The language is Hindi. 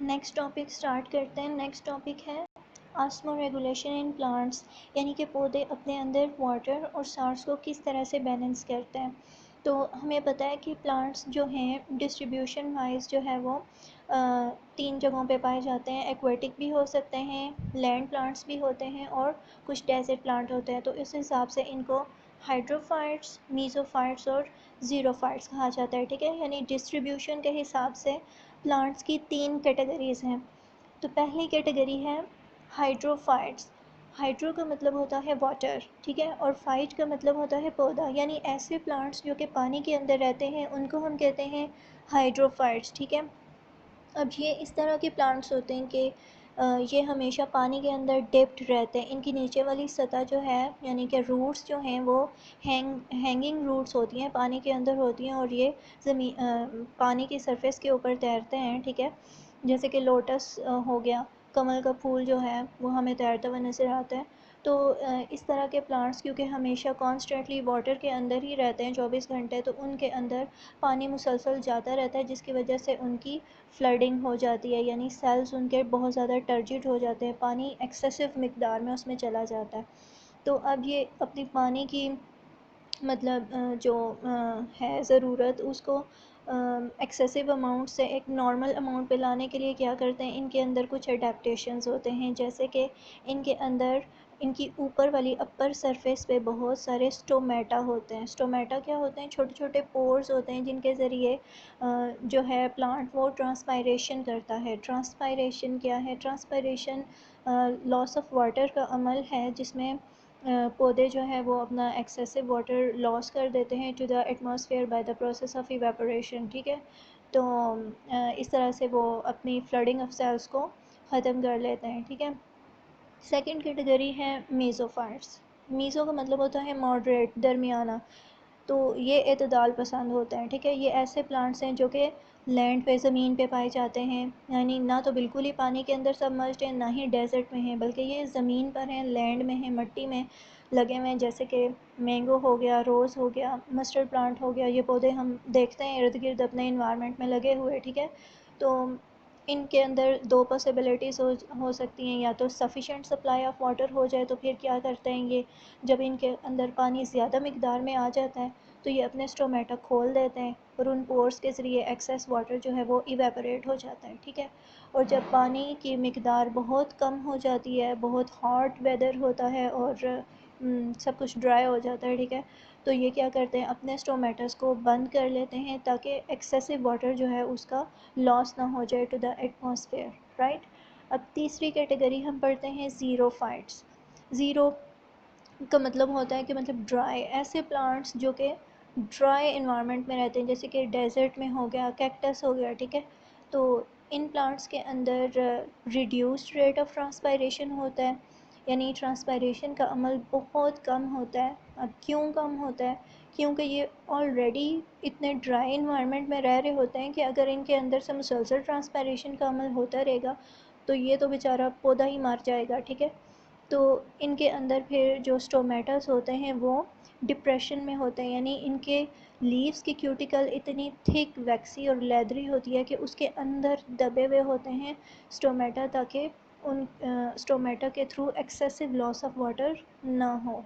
नेक्स्ट टॉपिक स्टार्ट करते हैं। नेक्स्ट टॉपिक है ऑस्मो रेगुलेशन इन प्लांट्स, यानी कि पौधे अपने अंदर वाटर और सॉल्ट्स को किस तरह से बैलेंस करते हैं। तो हमें पता है कि प्लांट्स जो हैं डिस्ट्रीब्यूशन वाइज जो है वो 3 जगहों पे पाए जाते हैं। एक्वेटिक भी हो सकते हैं, लैंड प्लांट्स भी होते हैं और कुछ डेजर्ट प्लांट होते हैं। तो इस हिसाब से इनको हाइड्रोफाइट्स, मीज़ोफाइट्स और ज़ीरोफाइट्स कहा जाता है। ठीक है, यानी डिस्ट्रीब्यूशन के हिसाब से प्लांट्स की 3 कैटेगरीज़ हैं। तो पहली कैटेगरी है हाइड्रोफाइट्स। हाइड्रो का मतलब होता है वाटर, ठीक है, और फाइट का मतलब होता है पौधा, यानी ऐसे प्लांट्स जो कि पानी के अंदर रहते हैं उनको हम कहते हैं हाइड्रोफाइट्स। ठीक है, अब ये इस तरह के प्लांट्स होते हैं कि ये हमेशा पानी के अंदर डिप्ड रहते हैं। इनकी नीचे वाली सतह जो है, यानी कि रूट्स जो हैं वो हैंगिंग रूट्स होती हैं, पानी के अंदर होती हैं, और ये पानी की सरफेस के ऊपर तैरते हैं। ठीक है, जैसे कि लोटस हो गया, कमल का फूल जो है वो हमें तैरता हुआ नज़र आता है। तो इस तरह के प्लांट्स क्योंकि हमेशा कॉन्स्टेंटली वाटर के अंदर ही रहते हैं 24 घंटे, तो उनके अंदर पानी मुसलसल जाता रहता है, जिसकी वजह से उनकी फ्लडिंग हो जाती है, यानी सेल्स उनके बहुत ज़्यादा टर्जिड हो जाते हैं, पानी एक्सेसिव मिकदार में उसमें चला जाता है। तो अब ये अपनी पानी की मतलब जो है ज़रूरत उसको एक्सेसिव अमाउंट से एक नॉर्मल अमाउंट पे लाने के लिए क्या करते हैं, इनके अंदर कुछ अडेप्टेशंस होते हैं। जैसे कि इनके अंदर इनकी ऊपर वाली अपर सरफेस पे बहुत सारे स्टोमेटा होते हैं। स्टोमेटा क्या होते हैं? छोटे छोटे पोर्स होते हैं जिनके ज़रिए जो है प्लांट वो ट्रांसपायरेशन करता है। ट्रांसपायरेशन क्या है? ट्रांसपायरेशन लॉस ऑफ वाटर का अमल है, जिसमें पौधे जो है वो अपना एक्सेसिव वाटर लॉस कर देते हैं to the atmosphere by the process of evaporation. ठीक है, तो इस तरह से वो अपनी फ्लडिंग ऑफ सेल्स को ख़त्म कर लेते हैं। ठीक है, सेकंड कैटेगरी है मीज़ोफाइट्स। मीज़ो का मतलब होता है मॉडरेट, दरमियाना। तो ये एतदाल पसंद होते हैं। ठीक है, ये ऐसे प्लांट्स हैं जो कि लैंड पे, ज़मीन पे पाए जाते हैं, यानी ना तो बिल्कुल ही पानी के अंदर सबमर्ज्ड हैं, ना ही डेजर्ट में हैं, बल्कि ये ज़मीन पर हैं, लैंड में हैं, मिट्टी में लगे हुए हैं। जैसे कि मैंगो हो गया, रोज़ हो गया, मस्टर्ड प्लांट हो गया, ये पौधे हम देखते हैं इर्द गिर्द अपने इन्वायरमेंट में लगे हुए। ठीक है, तो इनके अंदर दो पॉसिबिलिटीज़ हो सकती हैं, या तो सफ़िशेंट सप्लाई ऑफ वाटर हो जाए, तो फिर क्या करते हैं ये, जब इनके अंदर पानी ज़्यादा मिकदार में आ जाता है तो ये अपने स्टोमेटा खोल देते हैं और उन पोर्स के ज़रिए एक्सेस वाटर जो है वो इवेपोरेट हो जाता है। ठीक है, और जब पानी की मिकदार बहुत कम हो जाती है, बहुत हॉट वेदर होता है और सब कुछ ड्राई हो जाता है, ठीक है, तो ये क्या करते हैं, अपने स्टोमेटस को बंद कर लेते हैं ताकि एक्सेसिव वाटर जो है उसका लॉस ना हो जाए टू द एटमॉस्फेयर। राइट, अब तीसरी कैटेगरी हम पढ़ते हैं ज़ीरोफाइट्स। ज़ीरो का मतलब होता है कि मतलब ड्राई, ऐसे प्लांट्स जो कि ड्राई इन्वायरमेंट में रहते हैं, जैसे कि डेजर्ट में हो गया, कैक्टस हो गया। ठीक है, तो इन प्लांट्स के अंदर रिड्यूस्ड रेट ऑफ ट्रांसपायरेशन होता है, यानी ट्रांसपायरेशन का अमल बहुत कम होता है। अब क्यों कम होता है? क्योंकि ये ऑलरेडी इतने ड्राई इन्वायरमेंट में रह रहे होते हैं कि अगर इनके अंदर से मुसलसल ट्रांसपायरेशन का अमल होता रहेगा तो ये तो बेचारा पौधा ही मर जाएगा। ठीक है, तो इनके अंदर फिर जो स्टोमेटास होते हैं वो डिप्रेशन में होते हैं, यानी इनके लीव्स की क्यूटिकल इतनी थिक, वैक्सी और लेदरी होती है कि उसके अंदर दबे हुए होते हैं स्टोमेटा, ताकि उन स्टोमेटा के through excessive loss of water ना हो।